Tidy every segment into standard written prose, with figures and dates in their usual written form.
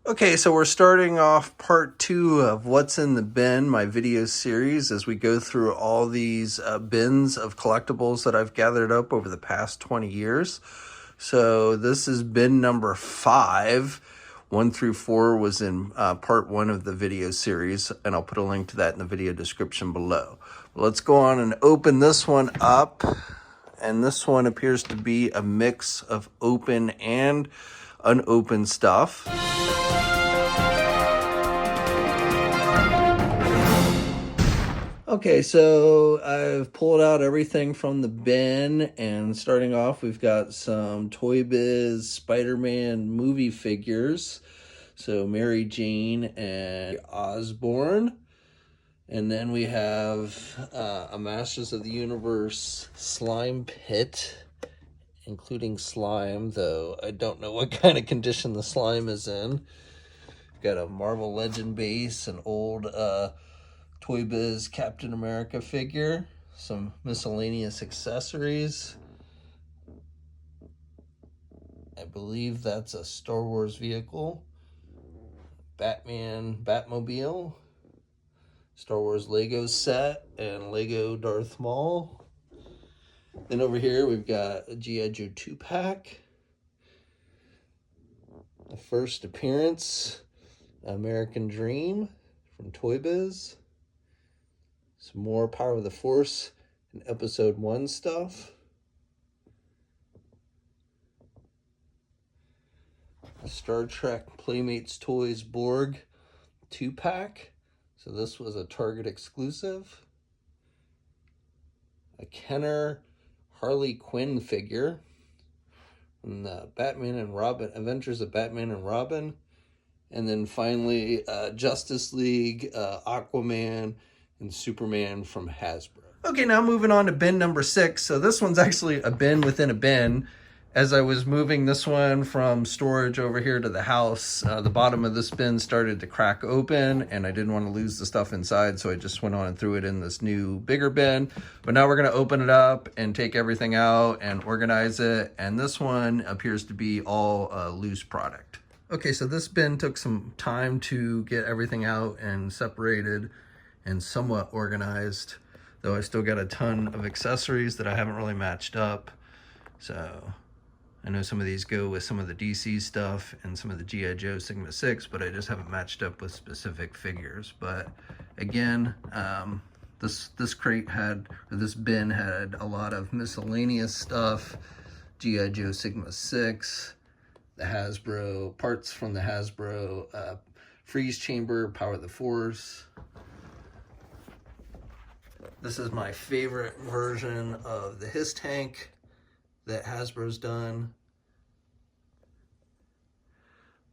Okay, so we're starting off part 2 of What's in the Bin, my video series, as we go through all these bins of collectibles that I've gathered up over the past 20 years. So this is bin number 5. 1 through 4 was in part 1 of the video series, and I'll put a link to that in the video description below. Let's go on and open this one up. And this one appears to be a mix of open and unopened stuff. Okay, so I've pulled out everything from the bin, and starting off, we've got some Toy Biz Spider-Man movie figures. So Mary Jane and Osborn. And then we have a Masters of the Universe slime pit, including slime, though I don't know what kind of condition the slime is in. Got a Marvel Legend base, an old Toy Biz Captain America figure, some miscellaneous accessories. I believe that's a Star Wars vehicle. Batman Batmobile. Star Wars Lego set and Lego Darth Maul. Then over here we've got a G.I. Joe 2-pack. The first appearance, American Dream from Toy Biz. Some more Power of the Force and Episode 1 stuff. A Star Trek Playmates Toys Borg 2-pack. So this was a Target exclusive. A Kenner Harley Quinn figure. And the Batman and Robin, Adventures of Batman and Robin. And then finally, Justice League, Aquaman, and Superman from Hasbro. Okay, now moving on to bin number 6. So this one's actually a bin within a bin. As I was moving this one from storage over here to the house, the bottom of this bin started to crack open, and I didn't want to lose the stuff inside, so I just went on and threw it in this new bigger bin. But now we're going to open it up and take everything out and organize it, and this one appears to be all loose product. Okay, so this bin took some time to get everything out and separated and somewhat organized, though I still got a ton of accessories that I haven't really matched up. So I know some of these go with some of the DC stuff and some of the G.I. Joe Sigma 6, but I just haven't matched up with specific figures. But again, this crate had, or this bin had a lot of miscellaneous stuff, G.I. Joe Sigma 6, the Hasbro, parts from the Hasbro freeze chamber, Power of the Force. This is my favorite version of the His Tank that Hasbro's done.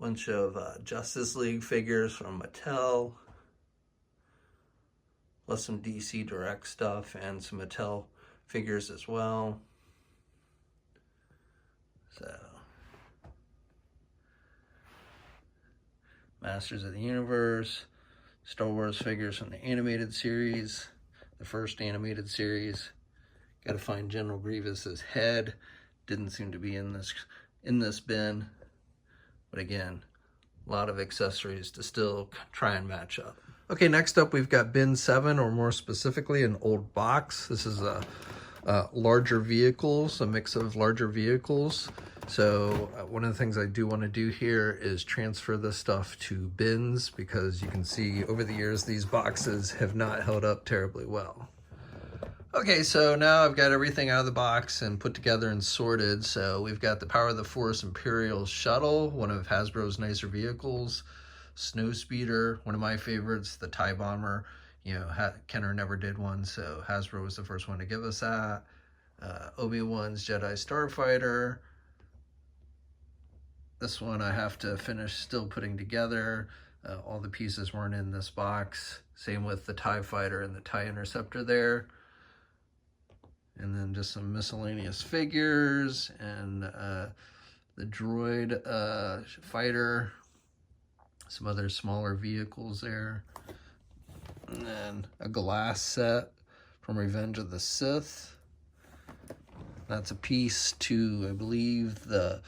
Bunch of Justice League figures from Mattel, plus some DC Direct stuff and some Mattel figures as well. So, Masters of the Universe, Star Wars figures from the animated series, the first animated series. Got to find General Grievous's head. Didn't seem to be in this bin. But again, a lot of accessories to still try and match up. Okay, next up we've got bin 7, or more specifically an old box. This is a larger vehicles, a mix of larger vehicles. So one of the things I do want to do here is transfer this stuff to bins, because you can see over the years these boxes have not held up terribly well. Okay, so now I've got everything out of the box and put together and sorted. So we've got the Power of the Force Imperial Shuttle, one of Hasbro's nicer vehicles. Snowspeeder, one of my favorites, the TIE Bomber. You know, Kenner never did one, so Hasbro was the first one to give us that. Obi-Wan's Jedi Starfighter. This one I have to finish still putting together. All the pieces weren't in this box. Same with the TIE Fighter and the TIE Interceptor there. And then just some miscellaneous figures and the droid fighter, some other smaller vehicles there. And then a glass set from Revenge of the Sith. That's a piece to, I believe, the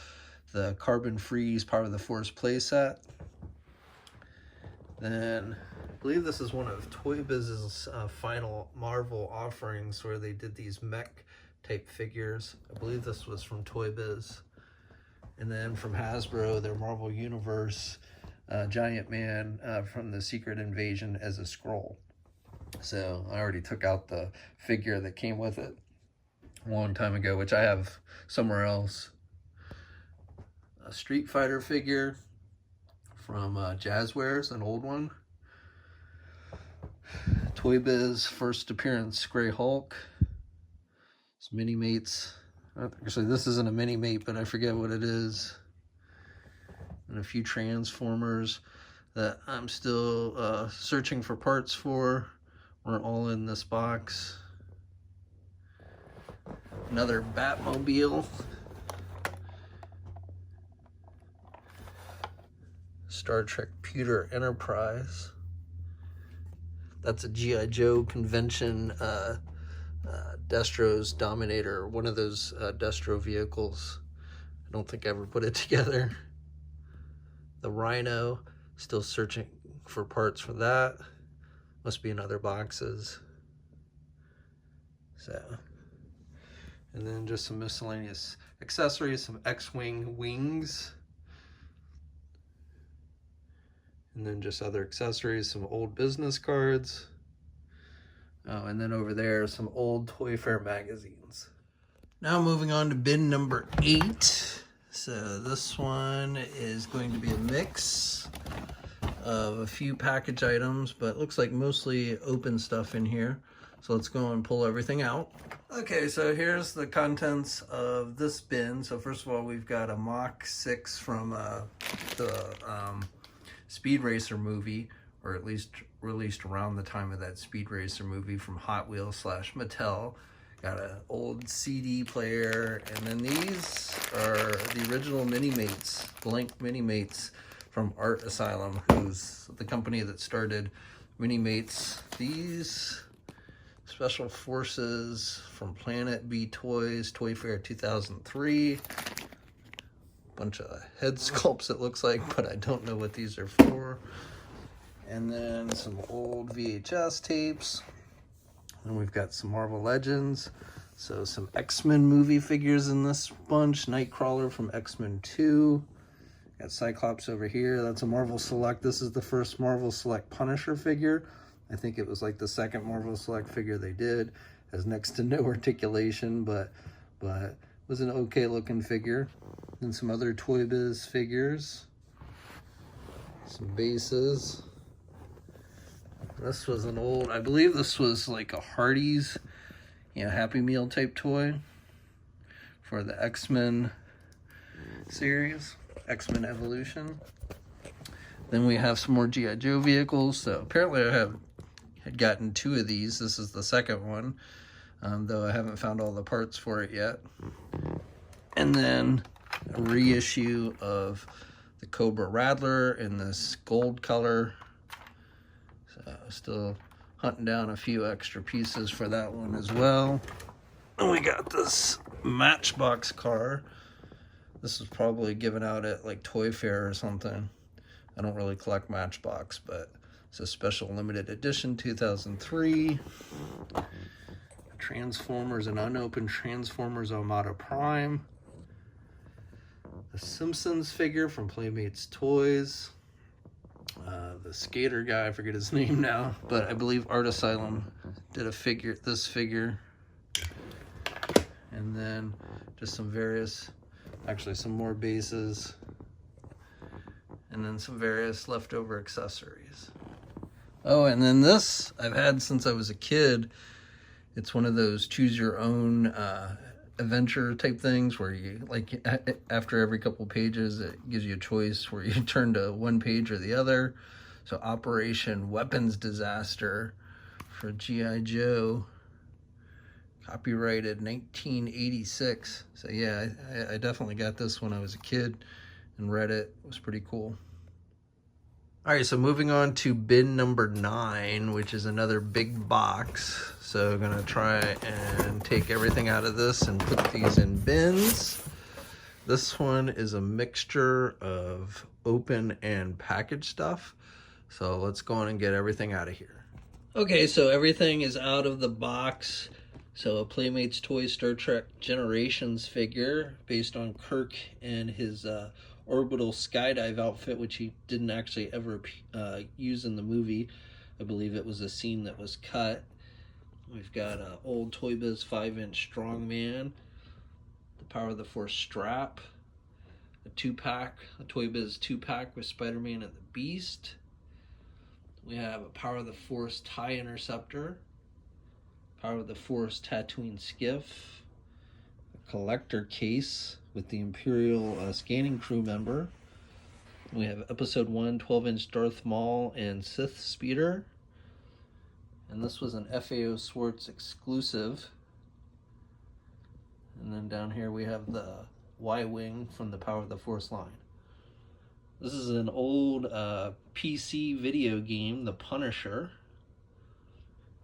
Carbon Freeze Power of the Force playset. Then I believe this is one of Toy Biz's final Marvel offerings where they did these mech type figures. I believe this was from Toy Biz. And then from Hasbro, their Marvel Universe Giant Man from the Secret Invasion as a scroll. So I already took out the figure that came with it a long time ago, which I have somewhere else. A Street Fighter figure from Jazwares, an old one. Toy Biz first appearance Grey Hulk. It's Mini Mates. Actually, this isn't a Mini Mate, but I forget what it is. And a few Transformers that I'm still searching for parts for. We're all in this box. Another Batmobile. Star Trek Pewter Enterprise. That's a G.I. Joe convention Destro's Dominator, one of those Destro vehicles. I don't think I ever put it together. The Rhino, still searching for parts for that. Must be in other boxes. So, and then just some miscellaneous accessories, some X-Wing wings. And then just other accessories, some old business cards. Oh, and then over there, some old Toy Fair magazines. Now moving on to bin number 8. So this one is going to be a mix of a few package items, but it looks like mostly open stuff in here. So let's go and pull everything out. Okay, so here's the contents of this bin. So first of all, we've got a Mach 6 from the Speed Racer movie, or at least released around the time of that Speed Racer movie from Hot Wheels / Mattel. Got an old CD player, and then these are the original Mini Mates, blank Mini Mates from Art Asylum, who's the company that started Mini Mates. These Special Forces from Planet B Toys, Toy Fair 2003. Bunch of head sculpts it looks like, but I don't know what these are for. And then some old VHS tapes. And we've got some Marvel Legends. So some X-Men movie figures in this bunch. Nightcrawler from X-Men 2. Got Cyclops over here. That's a Marvel Select. This is the first Marvel Select Punisher figure. I think it was like the second Marvel Select figure they did. Has next to no articulation, but was an okay looking figure. And some other Toy Biz figures. Some bases. This was an old, I believe this was like a Hardee's, Happy Meal type toy for the X-Men series, X-Men Evolution. Then we have some more G.I. Joe vehicles. So apparently I had gotten 2 of these. This is the second one, though I haven't found all the parts for it yet. And then a reissue of the Cobra Rattler in this gold color. So still hunting down a few extra pieces for that one as well. And we got this Matchbox car. This was probably given out at like Toy Fair or something. I don't really collect Matchbox, but it's a special limited edition 2003. Transformers, an unopened Transformers Armada Prime. The Simpsons figure from Playmates Toys. The skater guy, I forget his name now, but I believe Art Asylum did this figure. And then just some more bases. And then some various leftover accessories. Oh, and then this I've had since I was a kid. It's one of those choose your own adventure type things where you, like, after every couple pages, it gives you a choice where you turn to one page or the other. So Operation Weapons Disaster for G.I. Joe, copyrighted 1986. So yeah, I definitely got this when I was a kid and read it. It was pretty cool. All right, so moving on to bin number 9, which is another big box. So I'm gonna try and take everything out of this and put these in bins. This one is a mixture of open and packaged stuff. So let's go on and get everything out of here. Okay, so everything is out of the box. So a Playmates Toy Star Trek Generations figure based on Kirk and his orbital skydive outfit, which he didn't actually ever use in the movie. I believe it was a scene that was cut. We've got an old Toy Biz 5-inch Strongman, the Power of the Force strap, a 2-pack, a Toy Biz 2-pack with Spider-Man and the Beast. We have a Power of the Force TIE Interceptor, Power of the Force Tatooine Skiff, a collector case with the Imperial scanning crew member. We have Episode 1 12-inch Darth Maul and Sith Speeder. And this was an FAO Schwartz exclusive. And then down here we have the Y-Wing from the Power of the Force line. This is an old PC video game, The Punisher.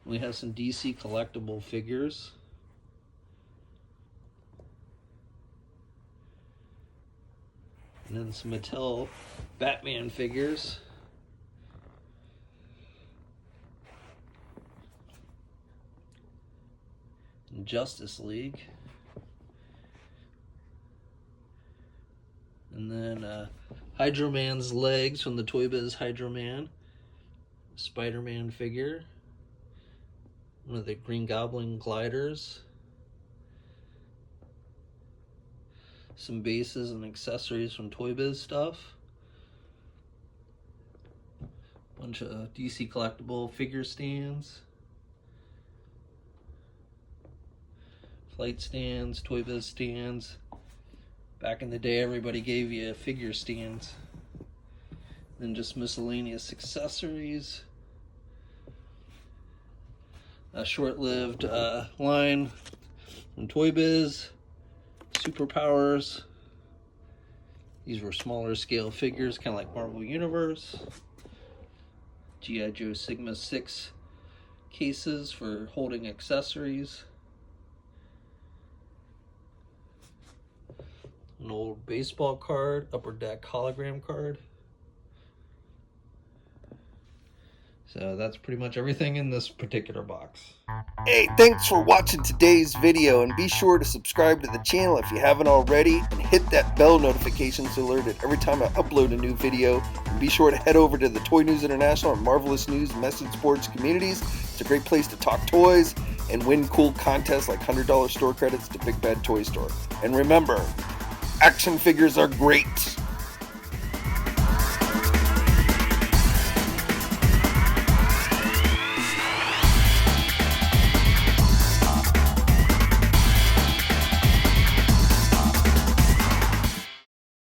We have some DC collectible figures. And then some Mattel Batman figures. And Justice League. And then Hydro Man's legs from the Toy Biz Hydro Man. Spider-Man figure. One of the Green Goblin gliders. Some bases and accessories from Toy Biz stuff. Bunch of DC collectible figure stands. Flight stands, Toy Biz stands. Back in the day, everybody gave you figure stands. Then just miscellaneous accessories. A short-lived line from Toy Biz. Superpowers. These were smaller scale figures, kind of like Marvel Universe. G.I. Joe Sigma 6 cases for holding accessories. An old baseball card, Upper Deck hologram card. So that's pretty much everything in this particular box. Hey, thanks for watching today's video, and be sure to subscribe to the channel if you haven't already, and hit that bell notification so alerted every time I upload a new video. And be sure to head over to the Toy News International and Marvelous News message boards communities. It's a great place to talk toys and win cool contests like $100 store credits to Big Bad Toy Store. And remember, action figures are great.